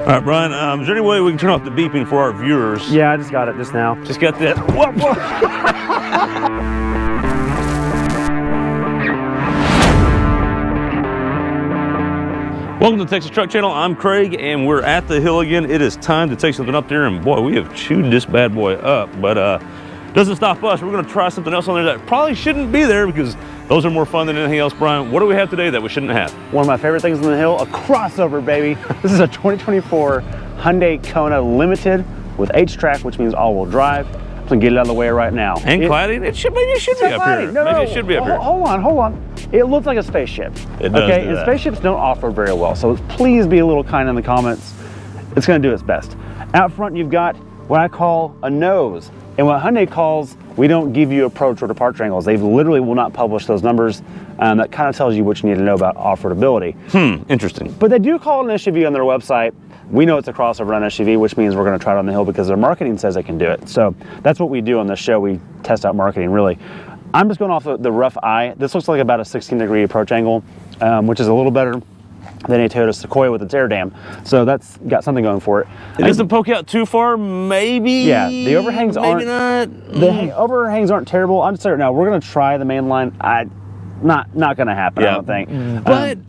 All right, Brian, is there any way we can turn off the beeping for our viewers? Yeah, I just got it just now. Just got that. Whoa, whoa. Welcome to the Texas Truck Channel. I'm Craig, and we're at the hill again. It is time to take something up there, and boy, we have chewed this bad boy up, but doesn't stop us. We're gonna try something else on there that probably shouldn't be there because those are more fun than anything else. Brian, what do we have today that we shouldn't have? One of my favorite things on the hill, a crossover, baby. This is a 2024 Hyundai Kona Limited with HTRAC, which means all-wheel drive. I'm gonna get it out of the way right now. And cladding? Maybe it should be up here. No, maybe it should be up here. Hold on. It looks like a spaceship. It does. Okay, and spaceships don't off-road very well, so please be a little kind in the comments. It's gonna do its best. Out front, you've got what I call a nose. And what Hyundai calls, we don't give you approach or departure angles. They literally will not publish those numbers. That kind of tells you what you need to know about off-roadability. Interesting. But they do call it an SUV on their website. We know it's a crossover on SUV, which means we're going to try it on the hill because their marketing says they can do it. So that's what we do on this show. We test out marketing, really. I'm just going off the rough eye. This looks like about a 16-degree approach angle, which is a little better than a Toyota Sequoia with its air dam. So that's got something going for it. It doesn't poke out too far, maybe. Yeah, the overhangs aren't. The overhangs aren't terrible. I'm just saying now we're going to try the main line. Not going to happen. I don't think.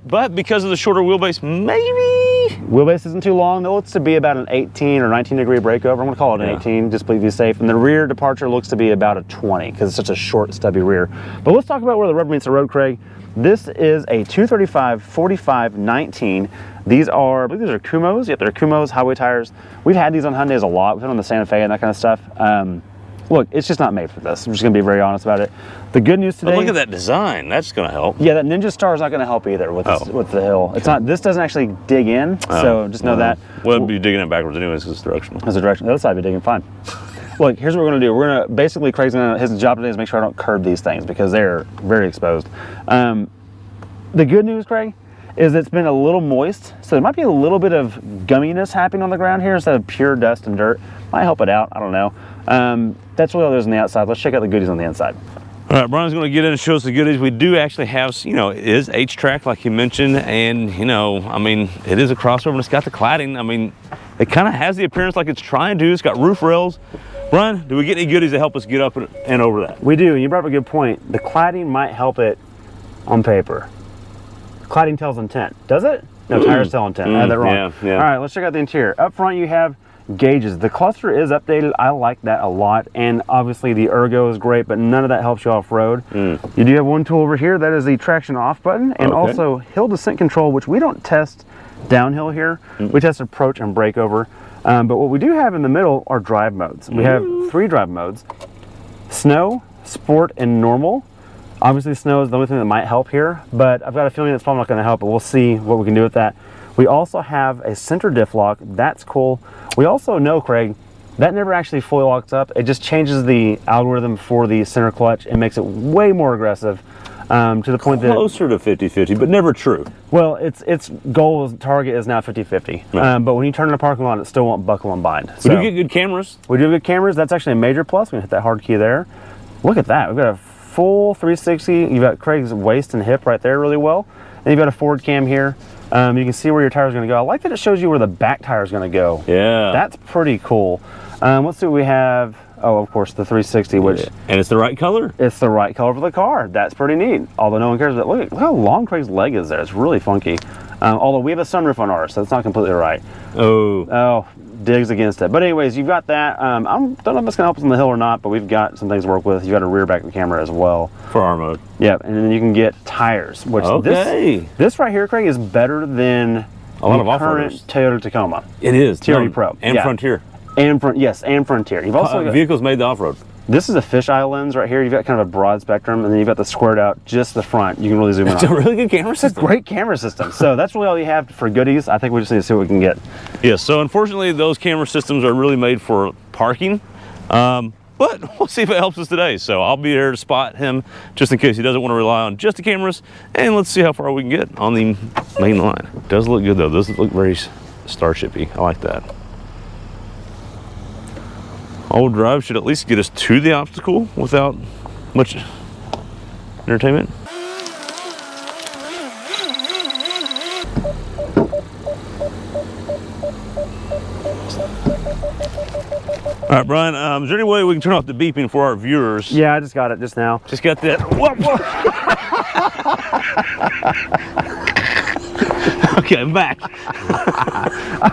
But because of the shorter wheelbase, maybe. Wheelbase isn't too long. It looks to be about an 18 or 19 degree breakover. I'm going to call it an 18, just to be safe. And the rear departure looks to be about a 20 because it's such a short, stubby rear. But let's talk about where the rubber meets the road, Craig. This is a 235/45/19. These are, I believe these are Kumos. Yep, they're Kumos highway tires. We've had these on Hyundais a lot. We've had on the Santa Fe and that kind of stuff. Look, it's just not made for this. I'm just gonna be very honest about it. The good news today. But look at that design. That's gonna help. Yeah, that Ninja Star is not gonna help either with with the hill. It's not. This doesn't actually dig in. So just know that. We'll be digging it backwards anyways because it's directional. That's the direction. The other side will be digging fine. Look, here's what we're gonna do. We're gonna basically, his job today is make sure I don't curb these things because they're very exposed. The good news, Craig, is it's been a little moist, so there might be a little bit of gumminess happening on the ground here instead of pure dust and dirt. Might help it out. I don't know. That's really all there's on the outside. Let's check out the goodies on the inside. All right, Brian's going to get in and show us the goodies. We do actually have, it is HTRAC like you mentioned, and I mean, it is a crossover and it's got the cladding. I mean, it kind of has the appearance like it's trying to. It's got roof rails. Brian, do we get any goodies to help us get up and over that? We do, and you brought up a good point. The cladding might help it on paper. Cladding tells intent. Does it? No, tires tell intent. I had that wrong. Yeah. All right, let's check out the interior. Up front, you have gauges. The cluster is updated. I like that a lot, and obviously the ergo is great, but none of that helps you off-road. You do have one tool over here. That is the traction off button, and also hill descent control, which we don't test downhill here. We test approach and breakover. But what we do have in the middle are drive modes. We have 3 drive modes: snow, sport, and normal. Obviously snow is the only thing that might help here, but I've got a feeling it's probably not going to help, but we'll see what we can do with that. We also have a center diff lock. That's cool. We also know, Craig, that never actually fully locks up. It just changes the algorithm for the center clutch and makes it way more aggressive to the point that... Closer to 50-50, but never true. Well, its target is now 50-50. But when you turn in a parking lot, it still won't buckle and bind. We do get good cameras. We do have good cameras. That's actually a major plus. We're going to hit that hard key there. Look at that. We've got a full 360. You've got Craig's waist and hip right there really well. And you've got a forward cam here. You can see where your tire is going to go. I like that it shows you where the back tire is going to go. Yeah. That's pretty cool. Let's see what we have. Oh, of course, the 360, which... And it's the right color. It's the right color for the car. That's pretty neat. Although no one cares about... Look how long Craig's leg is there. It's really funky. Although we have a sunroof on ours, so it's not completely right. Oh, digs against it. But anyways, you've got that. I don't know if it's going to help us on the hill or not, but we've got some things to work with. You've got a rear back camera as well. For our mode. Yeah, and then you can get tires, which this right here, Craig, is better than a lot of current Toyota Tacoma. It is. TRD Pro. And Frontier. And Frontier. You've also got, vehicles made the off-road. This is a fisheye lens right here. You've got kind of a broad spectrum, and then you've got the squared out, just the front. You can really zoom in on. It's a really good camera system. It's a great camera system. So that's really all you have for goodies. I think we just need to see what we can get. Yeah, so unfortunately, those camera systems are really made for parking. But we'll see if it helps us today. So I'll be there to spot him just in case he doesn't want to rely on just the cameras. And let's see how far we can get on the main line. It does look good though. It does look very Starship-y. I like that. All-wheel drive should at least get us to the obstacle without much entertainment. All right, Brian, is there any way we can turn off the beeping for our viewers? Yeah, I just got it just now. Just got that. Whoa, whoa. Okay, I'm back.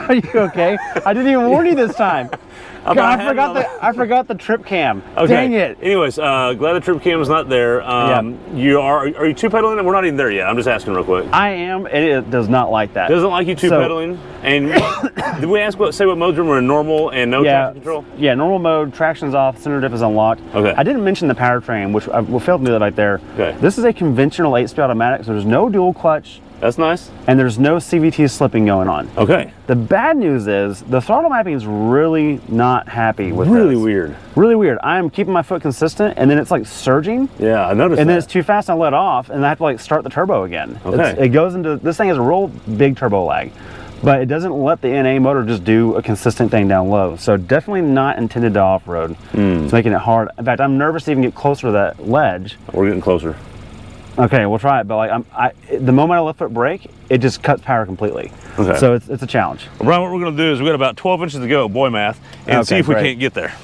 Are you okay? I didn't even warn you this time. God, I forgot the trip cam. Okay. Dang it. Anyways, glad the trip cam is not there. Are you two pedaling it? We're not even there yet. I'm just asking real quick. I am, and it does not like that. Doesn't like you two pedaling. And did we ask say what modes we're in? Normal and no traction control? Yeah, normal mode, traction's off, center diff is unlocked. Okay. I didn't mention the powertrain, which I failed to do that right there. Okay. This is a conventional 8-speed automatic, so there's no dual clutch. That's nice. And there's no CVT slipping going on. Okay. The bad news is the throttle mapping is really not happy with Really this. weird. Really weird. I am keeping my foot consistent, and then it's like surging. Yeah, I noticed And that. then it's too fast, and I let off, and I have to like start the turbo again. Okay. It goes into, this thing has a real big turbo lag, but it doesn't let the NA motor just do a consistent thing down low. So definitely not intended to off-road. It's making it hard. In fact, I'm nervous to even get closer to that ledge. We're getting closer. Okay, we'll try it, but like the moment I left foot brake, it just cuts power completely. Okay. So it's a challenge. Well, Brian, what we're gonna do is we got about 12 inches to go, boy math, and see if we can't get there.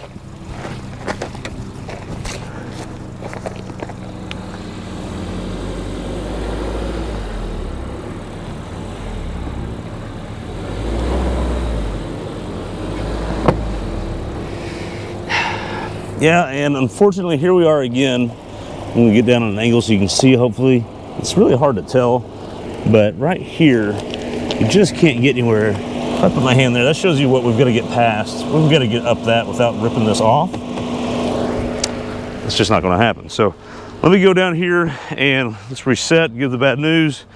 Yeah, and unfortunately, here we are again. When we get down on an angle so you can see, hopefully. It's really hard to tell, but right here, you just can't get anywhere. If I put my hand there, that shows you what we've got to get past. We've got to get up that without ripping this off. It's just not going to happen. So let me go down here and let's reset, give the bad news.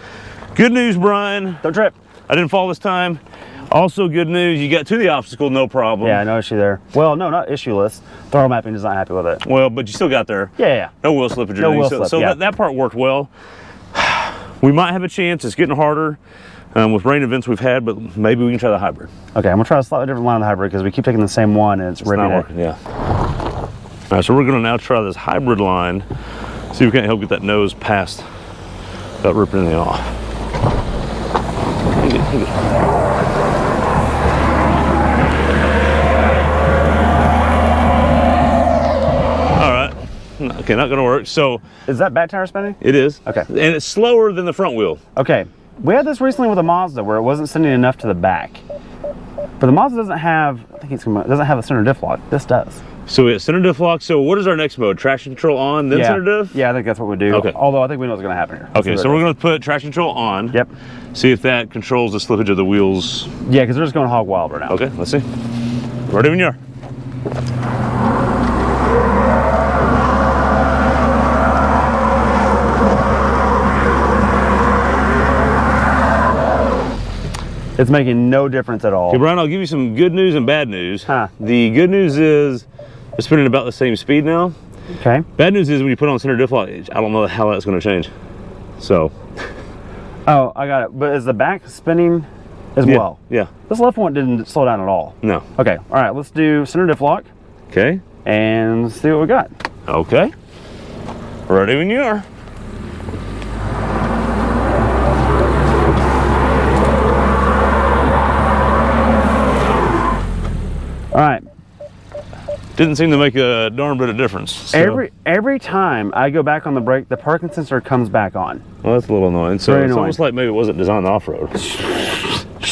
Good news, Brian. Don't trip. I didn't fall this time. Also good news, you got to the obstacle, no problem. Yeah, no issue there. Well, no, not issueless. Throttle mapping is not happy with it. Well, but you still got there. Yeah. No wheel slippage or No anything. wheel So, slip, so yeah. that part worked well. We might have a chance. It's getting harder with rain events we've had, but maybe we can try the hybrid. Okay, I'm gonna try a slightly different line of the hybrid because we keep taking the same one and it's ripping not it. working, yeah. All right, so we're gonna now try this hybrid line, see if we can't help get that nose past without ripping anything off. All right, okay, not gonna work. So Is that back tire spinning? it is. Okay. And it's slower than the front wheel. Okay, we had this recently with a Mazda where it wasn't sending enough to the back. But the Mazda doesn't have, doesn't have a center diff lock. This does. So we have center diff lock. So what is our next mode? Traction control on, then center diff? Yeah, I think that's what we do. Okay. Although I think we know what's gonna happen here. Okay, so we're gonna put traction control on. Yep. See if that controls the slippage of the wheels. Yeah, because they're just going hog wild right now. Okay, let's see. Ready when you are. It's making no difference at all. Okay, Brian, I'll give you some good news and bad news. Huh. The good news is it's spinning about the same speed now. Okay. Bad news is when you put on center diff lock, I don't know how that's going to change. So. Oh, I got it. But is the back spinning as well? Yeah. This left one didn't slow down at all. No. Okay. All right. Let's do center diff lock Okay. and see what we got. Okay. Ready when you are. All right. Didn't seem to make a darn bit of difference. So. Every time I go back on the brake, the parking sensor comes back on. Well, that's a little annoying. So Very it's annoying. almost like maybe it wasn't designed off-road.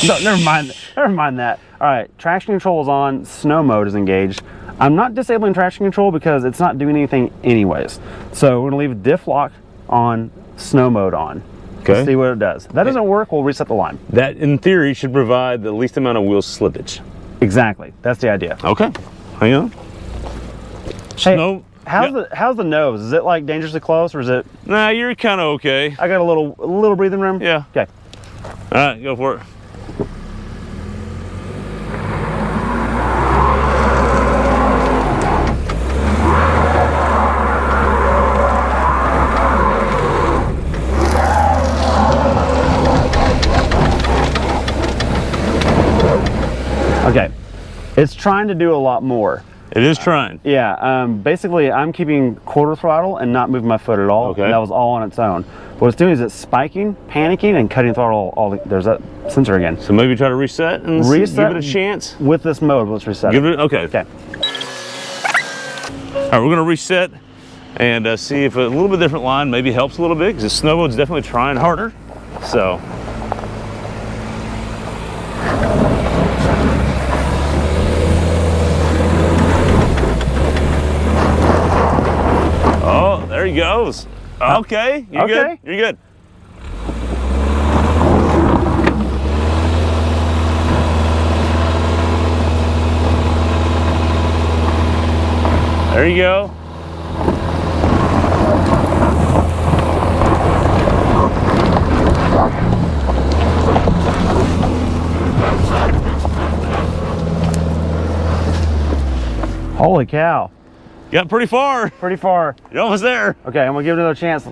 No, never mind. Never mind that. All right. Traction control is on. Snow mode is engaged. I'm not disabling traction control because it's not doing anything anyways. So we're gonna leave diff lock on, snow mode on. Okay. Let's see what it does. If that doesn't work, we'll reset the line. That, in theory, should provide the least amount of wheel slippage. Exactly. That's the idea. Okay. Hang on. Hey, Snow. how's the nose? Is it like dangerously close, or is it? Nah, you're kind of okay. I got a little breathing room. Yeah. Okay. All right, go for it. Okay. It's trying to do a lot more. It is trying. Yeah, basically I'm keeping quarter throttle and not moving my foot at all. Okay. And that was all on its own. What it's doing is it's spiking, panicking, and cutting throttle. There's that sensor again. So maybe try to reset and give it a chance? With this mode, let's reset Give it, okay. Okay. All right, we're gonna reset and see if a little bit different line maybe helps a little bit, because the snow mode's definitely trying harder. So. Oh, there he goes. Okay, you're good. You're good. There you go. Holy cow. Got pretty far. Pretty far. You're almost there. Okay, I'm gonna give it another chance.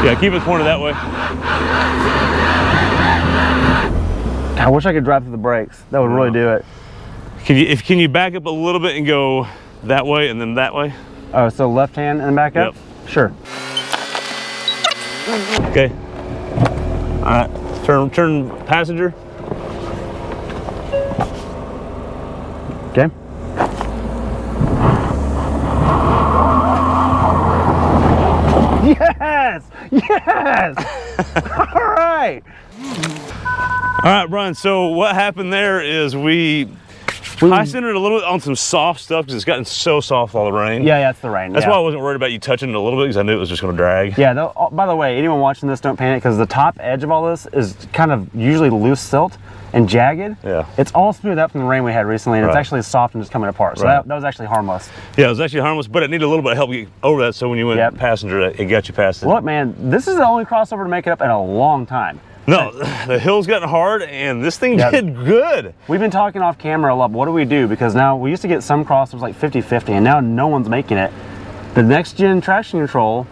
Yeah, keep it pointed that way. I wish I could drive through the brakes. That would really do it. Can you back up a little bit and go that way and then that way? Oh, so left hand and back up? Yep. Sure. Okay. All right. Turn passenger. Okay. Yes! Yes! All right. All right, Brian. So what happened there is we high centered a little bit on some soft stuff because it's gotten so soft all the rain. Yeah, it's the rain. That's why I wasn't worried about you touching it a little bit, because I knew it was just going to drag. Yeah, by the way, anyone watching this, don't panic, because the top edge of all this is kind of usually loose silt and jagged. Yeah. It's all smoothed out from the rain we had recently, and it's actually soft and just coming apart. So that was actually harmless. Yeah, it was actually harmless, but it needed a little bit of help get over that, so when you went passenger, it got you past it. Look, man, this is the only crossover to make it up in a long time. No, the hill's gotten hard, and this thing did good. We've been talking off camera a lot. What do we do? Because now we used to get some crossovers like 50-50, and now no one's making it. The next gen traction control,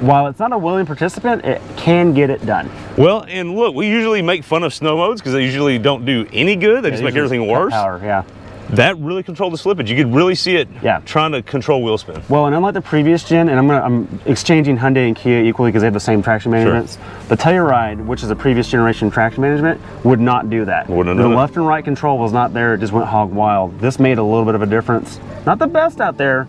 while it's not a willing participant, it can get it done. Well, and look, we usually make fun of snow modes because they usually don't do any good. They just make everything worse. Power, yeah. That really controlled the slippage. You could really see it trying to control wheel spin. Well, and unlike the previous gen, and I'm exchanging Hyundai and Kia equally because they have the same traction management. Sure. The Telluride, which is a previous generation traction management, would not do that. Wouldn't the do left and right control was not there. It just went hog wild. This made a little bit of a difference. Not the best out there,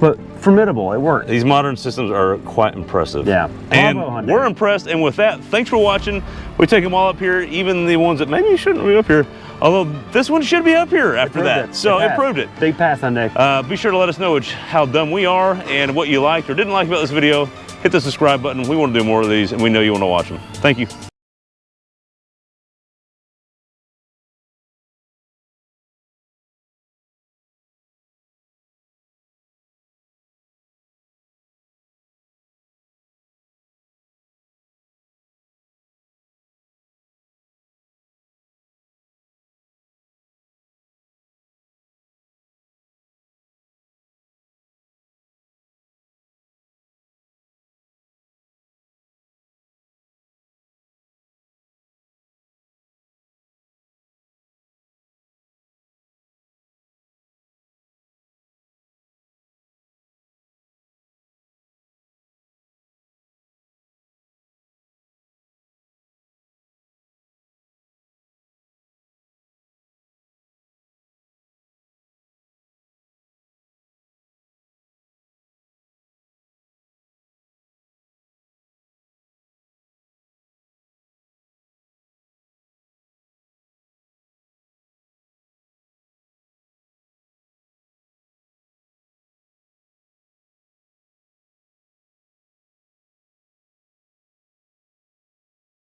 but formidable. It worked. These modern systems are quite impressive. Yeah. And we're impressed. And with that, thanks for watching. We take them all up here, even the ones that maybe shouldn't be up here. Although this one should be up here after that. So it proved it. Big pass, Hyundai. Be sure to let us know how dumb we are and what you liked or didn't like about this video. Hit the subscribe button. We want to do more of these, and we know you want to watch them. Thank you.